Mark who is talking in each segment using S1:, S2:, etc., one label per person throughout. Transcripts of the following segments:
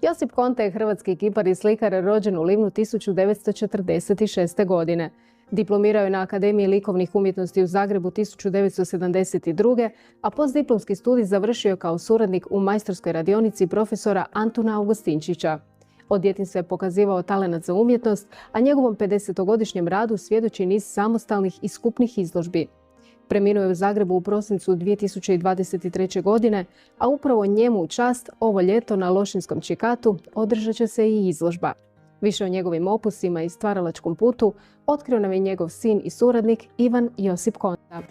S1: Josip Konta je hrvatski kipar i slikar rođen u Livnu 1946. godine. Diplomirao je na Akademiji likovnih umjetnosti u Zagrebu 1972. a postdiplomski studij završio kao suradnik u majstorskoj radionici profesora Antuna Augustinčića. Od djetinjstva je pokazivao talenat za umjetnost, a njegovom 50-godišnjem radu svjedoči niz samostalnih i skupnih izložbi. Preminuo je u Zagrebu u prosincu 2023. godine, a upravo njemu u čast ovo ljeto na Lošinjskom Čikatu održat će se i izložba. Više o njegovim opusima i stvaralačkom putu otkrio nam je njegov sin i suradnik Ivan Josip Konta.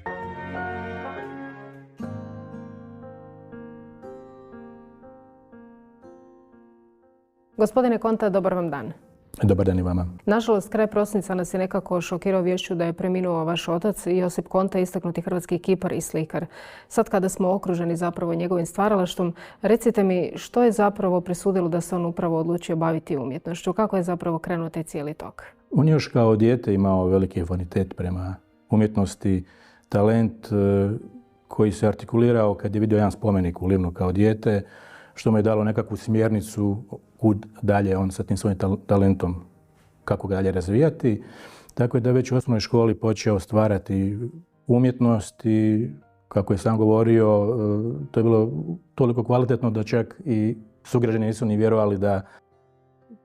S1: Gospodine Konta, dobar vam dan.
S2: Dobar dan i vama.
S1: Nažalost, kraj prosinca nas je nekako šokirao viješću da je preminuo vaš otac Josip Konta, istaknuti hrvatski kipar i slikar. Sad kada smo okruženi zapravo njegovim stvaralaštvom, recite mi što je zapravo presudilo da se on upravo odlučio baviti umjetnošću? Kako je zapravo krenuo taj cijeli tok?
S2: On je još kao dijete imao veliki afinitet prema umjetnosti, talent koji se artikulirao kad je vidio jedan spomenik u Livnu kao dijete, što mu je dalo nekakvu smjernicu kud dalje on sa tim svojim talentom, kako ga dalje razvijati. Tako je da već u osnovnoj školi počeo stvarati umjetnost i, kako je sam govorio, to je bilo toliko kvalitetno da čak i sugrađani nisu ni vjerovali da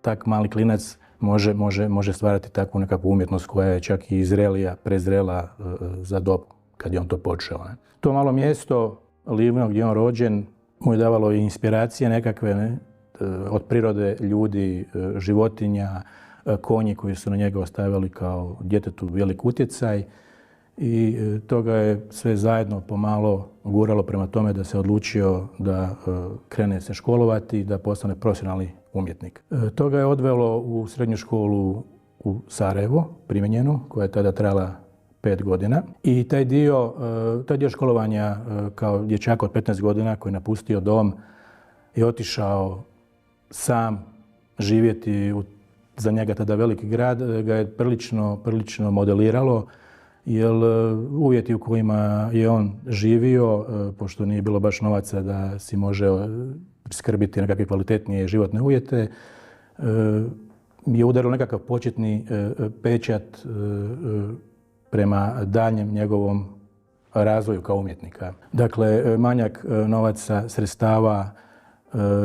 S2: tak mali klinac može stvarati takvu nekakvu umjetnost koja je čak i prezrela za dob kad je on to počeo. To malo mjesto, Livno, gdje je on rođen, mu je davalo i inspiracije nekakve, od prirode, ljudi, životinja, konji koji su na njega ostavili kao djetetu velik utjecaj. I toga je sve zajedno pomalo guralo prema tome da se odlučio da krene se školovati i da postane profesionalni umjetnik. Toga je odvelo u srednju školu u Sarajevo, primijenjenu, koja je tada trajala 5 godina. I taj dio školovanja kao dječak od 15 godina koji je napustio dom i otišao sam živjeti za njega tada veliki grad, ga je prilično modeliralo, jer uvjeti u kojima je on živio, pošto nije bilo baš novaca da si može priskrbiti nekakve kvalitetnije životne uvjete, je udarilo nekakav početni pečat prema daljem njegovom razvoju kao umjetnika. Dakle, manjak novaca, sredstava,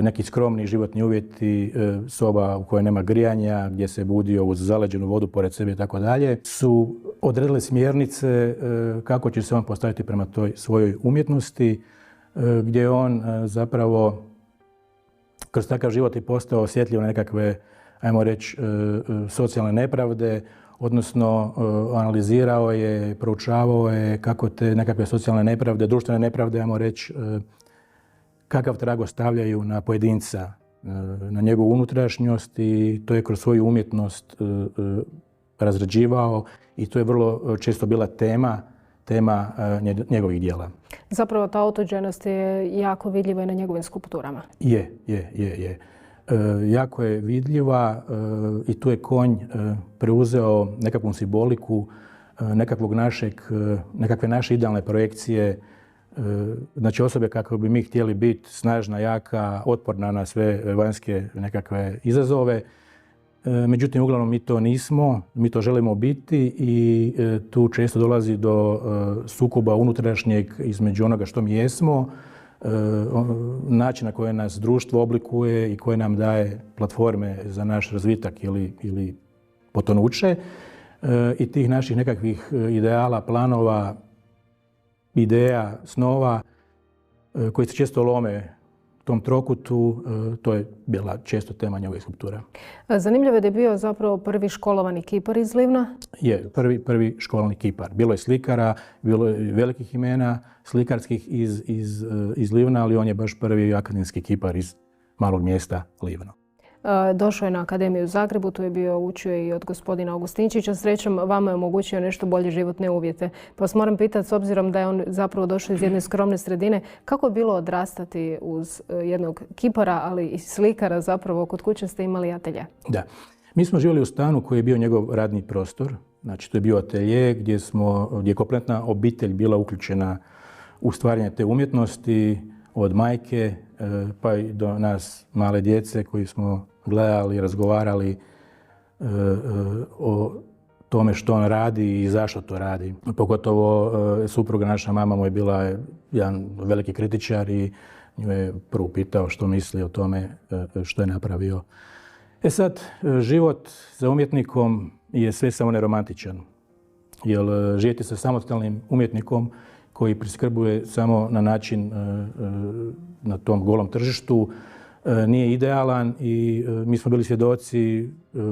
S2: neki skromni životni uvjeti, soba u kojoj nema grijanja, gdje se budio uz zaleđenu vodu pored sebe i tako dalje, su odredile smjernice kako će se on postaviti prema toj svojoj umjetnosti, gdje je on zapravo kroz takav život i postao osjetljiv na nekakve, ajmo reći, socijalne nepravde, odnosno analizirao je, proučavao je kako te nekakve socijalne nepravde, društvene nepravde, ajmo reći, kakav trag ostavljaju na pojedinca, na njegovu unutrašnjost, i to je kroz svoju umjetnost razrađivao i to je vrlo često bila tema njegovih djela.
S1: Zapravo ta otuđenost je jako vidljiva i na njegovim skulpturama.
S2: Je. Jako je vidljiva i tu je konj preuzeo nekakvu simboliku nekakve naše idealne projekcije, znači osobe kako bi mi htjeli biti, snažna, jaka, otporna na sve vanjske nekakve izazove. Međutim, uglavnom mi to nismo, mi to želimo biti i tu često dolazi do sukoba unutrašnjeg između onoga što mi jesmo, način na koji nas društvo oblikuje i koje nam daje platforme za naš razvitak ili potonuće, i tih naših nekakvih ideala, planova, ideja, snova koji se često lome u tom trokutu. To je bila često tema njegove skulpture.
S1: Zanimljivo je da je bio zapravo prvi školovani kipar iz Livna.
S2: Je, prvi školovani kipar. Bilo je slikara, bilo je velikih imena slikarskih iz Livna, ali on je baš prvi akademski kipar iz malog mjesta Livno.
S1: Došao je na Akademiju u Zagrebu, tu je bio učio i od gospodina Augustinčića. Srećom, vama je omogućio nešto bolje životne uvjete. Pa vas moram pitati, s obzirom da je on zapravo došao iz jedne skromne sredine, kako je bilo odrastati uz jednog kipara, ali i slikara zapravo? Kod kuće ste imali atelje.
S2: Da. Mi smo živjeli u stanu koji je bio njegov radni prostor. Znači, to je bio atelje gdje je kompletna obitelj bila uključena u stvaranje te umjetnosti, od majke pa i do nas male djece koji smo gledali, razgovarali o tome što on radi i zašto to radi. Pogotovo supruga, naša mama, mu je bila jedan veliki kritičar i nju je prvo pitao što misli o tome što je napravio. Sad, život za umjetnikom je sve samo ne romantičan. Jer živjeti sa samostalnim umjetnikom koji priskrbuje samo na način na tom golom tržištu nije idealan i mi smo bili svjedoci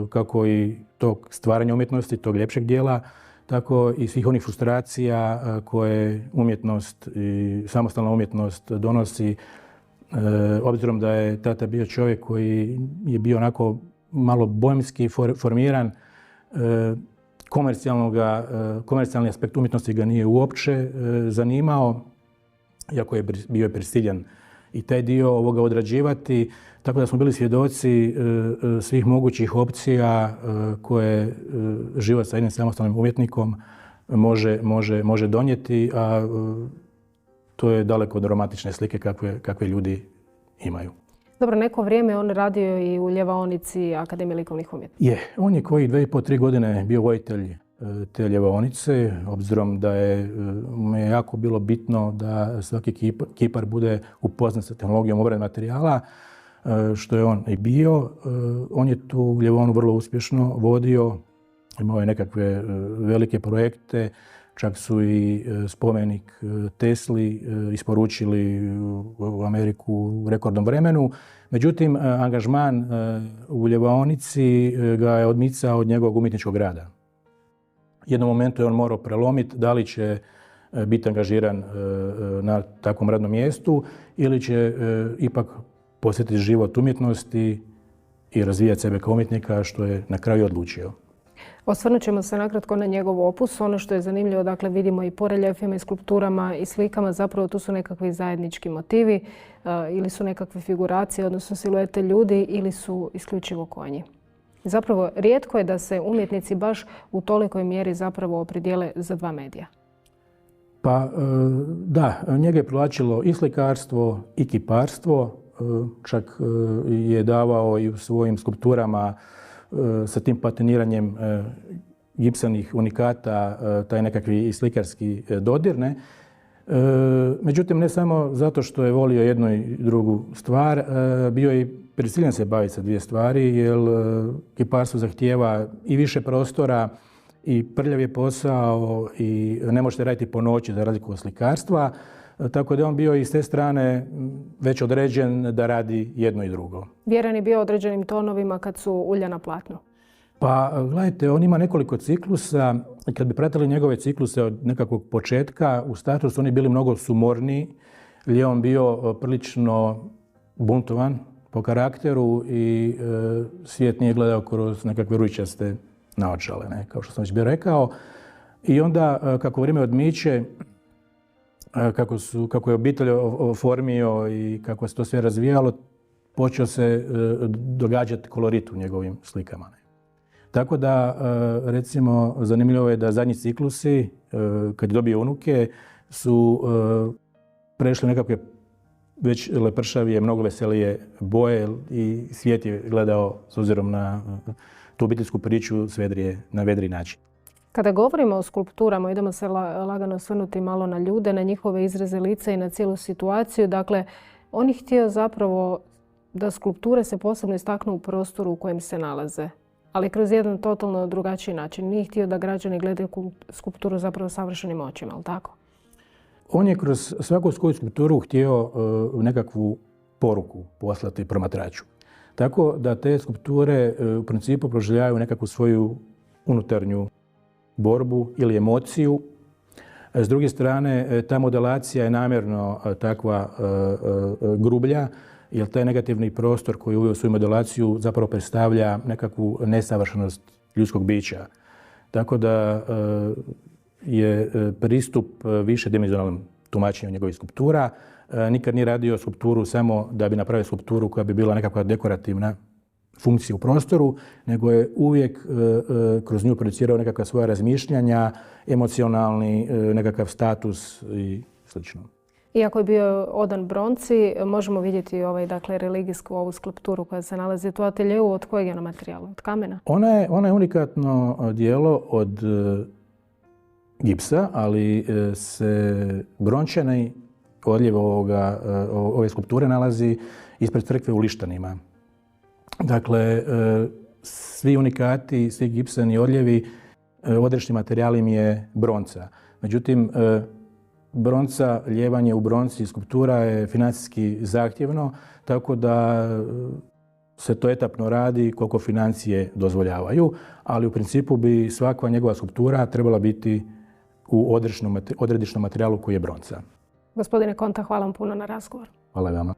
S2: kako i tog stvaranja umjetnosti, tog ljepšeg dijela, tako i svih onih frustracija koje umjetnost i samostalna umjetnost donosi. Obzirom da je tata bio čovjek koji je bio onako malo bojemski formiran, komercijalni aspekt umjetnosti ga nije uopće zanimao, iako je bio prisiljen i taj dio ovoga odrađivati, tako da smo bili svjedoci svih mogućih opcija koje život sa jednim samostalnim umjetnikom može donijeti, a to je daleko od romantične slike kakve ljudi imaju.
S1: Dobro, neko vrijeme on radio i u ljevaonici Akademije likovnih umjetnosti.
S2: On je koji 2,5-3 godine bio voditelj te ljevaonice, obzirom da je jako bilo bitno da svaki kipar bude upoznat sa tehnologijom obrade materijala, što je on i bio. On je tu ljevaonu vrlo uspješno vodio, imao je nekakve velike projekte, čak su i spomenik Tesli isporučili u Ameriku u rekordnom vremenu. Međutim, angažman u ljevaonici ga je odmicao od njegovog umjetničkog rada. U jednom momentu je on morao prelomiti da li će biti angažiran na takvom radnom mjestu ili će ipak posjetiti život umjetnosti i razvijati sebe kao umjetnika, što je na kraju odlučio.
S1: Osvrnut ćemo se nakratko na njegov opus. Ono što je zanimljivo, dakle, vidimo i po reljefima i skulpturama i slikama, zapravo tu su nekakvi zajednički motivi ili su nekakve figuracije, odnosno siluete ljudi ili su isključivo konji. Zapravo, rijetko je da se umjetnici baš u tolikoj mjeri zapravo opredijele za dva medija.
S2: Pa da, njega je privlačilo i slikarstvo i kiparstvo. Čak je davao i u svojim skulpturama sa tim patiniranjem gipsanih unikata taj nekakvi slikarski dodir. Međutim, ne samo zato što je volio jednu i drugu stvar, bio je i prisiljen se baviti sa dvije stvari, jer kiparstvo zahtijeva i više prostora i prljav je posao i ne možete raditi po noći za razliku od slikarstva. Tako da je on bio i s te strane već određen da radi jedno i drugo.
S1: Vjeran je bio određenim tonovima kad su ulja na platnu?
S2: Pa gledajte, on ima nekoliko ciklusa i kad bi pratili njegove cikluse od nekakvog početka, u startu su oni bili mnogo sumorniji, jer je on bio prilično buntovan po karakteru i svijet nije gledao kroz nekakve ružičaste naočale, kao što sam već bio rekao. I onda kako vrijeme odmiče, kako je obitelj oformio i kako se to sve razvijalo, počeo se događati kolorit u njegovim slikama. Tako da, recimo, zanimljivo je da zadnji ciklusi, kad je dobio unuke, su prešli nekakve već lepršavije, mnogo veselije boje i svijet je gledao s obzirom na tu obiteljsku priču na vedri način.
S1: Kada govorimo o skulpturama, idemo se lagano osvrnuti malo na ljude, na njihove izraze lica i na cijelu situaciju. Dakle, on je htio zapravo da skulpture se posebno istaknu u prostoru u kojem se nalaze, ali kroz jedan totalno drugačiji način. Nije htio da građani gledaju skulpturu zapravo savršenim očima, ali tako? On
S2: je kroz svaku svoju skulpturu htio nekakvu poruku poslati promatraču. Tako da te skulpture u principu proživljavaju nekakvu svoju unutarnju borbu ili emociju. S druge strane, ta modelacija je namjerno takva grublja, jer taj negativni prostor koji uveo svoju modelaciju zapravo predstavlja nekakvu nesavršenost ljudskog bića. Tako da je pristup višedimenzionalnom tumačenju njegovih skulptura. Nikad nije radio skulpturu samo da bi napravio skulpturu koja bi bila nekakva dekorativna funkcija u prostoru, nego je uvijek kroz nju projicirao nekakva svoja razmišljanja, emocionalni nekakav status i slično.
S1: Iako je bio odan bronci, možemo vidjeti religijsku ovu skulpturu koja se nalazi u ateljeu. Od kojeg je ona materijala? Od kamena?
S2: Ona je unikatno djelo od gipsa, ali se brončani odljev ove skulpture nalazi ispred crkve u Lištanima. Dakle, svi unikati, svi gipsani odljevi, odrečni materijal im je bronca. Međutim, bronca, ljevanje u bronci skulptura je financijski zahtjevno, tako da se to etapno radi koliko financije dozvoljavaju, ali u principu bi svaka njegova skulptura trebala biti u odredišnom materijalu koji je bronca.
S1: Gospodine Konta, hvala vam puno na razgovor.
S2: Hvala vama.